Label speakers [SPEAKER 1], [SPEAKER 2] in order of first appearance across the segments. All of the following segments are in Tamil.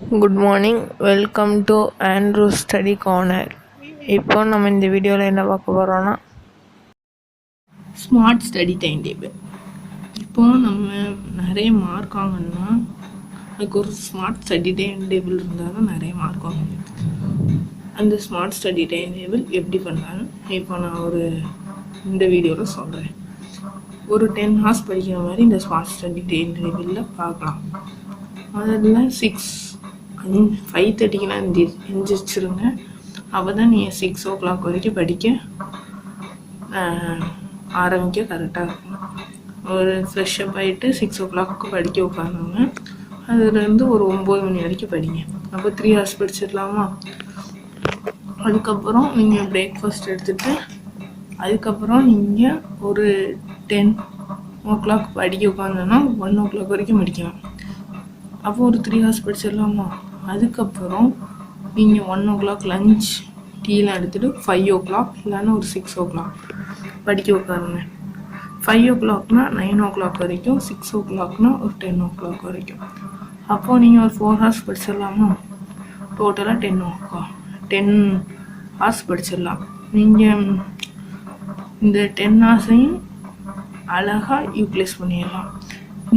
[SPEAKER 1] Good morning, welcome to Andrew study corner. இப்போ நம்ம இந்த வீடியோவில் என்ன பார்க்க போகிறோன்னா ஸ்மார்ட் ஸ்டடி டைம் டேபிள். இப்போது நம்ம நிறைய மார்க் வாங்கணும்னா அதுக்கு ஒரு ஸ்மார்ட் ஸ்டடி டைம் டேபிள் இருந்தால் தான் நிறைய மார்க் வாங்கணும். அந்த ஸ்மார்ட் ஸ்டடி டைம் டேபிள் எப்படி பண்ணாலும் இப்போ நான் இந்த வீடியோவில் சொல்கிறேன். ஒரு 10 hours படிக்கிற மாதிரி இந்த ஸ்மார்ட் ஸ்டடி டைம் டேபிளில் பார்க்கலாம். அதில் 5:30க்கெலாம் எந்திரிச்சிருங்க. அப்போ தான் நீங்கள் 6 o'clock வரைக்கும் படிக்க ஆரம்பிக்க கரெக்டாக இருக்கும். ஒரு ஃப்ரெஷ்ஷப் ஆகிட்டு 6 o'clock படிக்க உட்காந்துங்க. அதுலேருந்து ஒரு 9 மணி வரைக்கும் படிங்க. அப்போ 3 hours படிச்சிடலாமா? அதுக்கப்புறம் நீங்கள் பிரேக்ஃபாஸ்ட் எடுத்துகிட்டு அதுக்கப்புறம் நீங்கள் ஒரு 10 o'clock படிக்க உட்காந்தோன்னா 1 o'clock வரைக்கும் படிக்கலாம். அப்போ ஒரு 3 hours படிச்சிடலாமா? அதுக்கப்புறம் நீங்கள் 1 o'clock லஞ்ச் டீலாம் எடுத்துகிட்டு 5 o'clock இல்லைன்னா ஒரு 6 o'clock படிக்க உட்காருங்க. 5 o'clockனா 9 o'clock வரைக்கும், 6 o'clockனா ஒரு 10 o'clock வரைக்கும். அப்போது நீங்கள் ஒரு 4 hours படிச்சிடலாமா? டோட்டலாக 10 hours படிச்சிடலாம். நீங்கள் இந்த 10 hours-ஐயும் அழகாக யூட்டிலைஸ் பண்ணிடலாம்.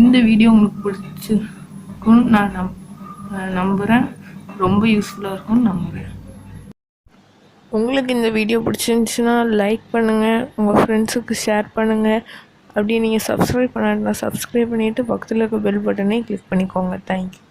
[SPEAKER 1] இந்த வீடியோ உங்களுக்கு பிடிச்சிருக்குன்னு நான் நம்புகிறேன். ரொம்ப யூஸ்ஃபுல்லாக இருக்கும்னு நம்புகிறேன். உங்களுக்கு இந்த வீடியோ பிடிச்சிருந்துச்சுன்னா லைக் பண்ணுங்கள், உங்கள் ஃப்ரெண்ட்ஸுக்கு ஷேர் பண்ணுங்கள். அப்படி நீங்கள் சப்ஸ்கிரைப் பண்ணாங்கன்னா சப்ஸ்கிரைப் பண்ணிவிட்டு பக்கத்தில் இருக்க பெல் பட்டனை கிளிக் பண்ணிக்கோங்க. தேங்க்யூ.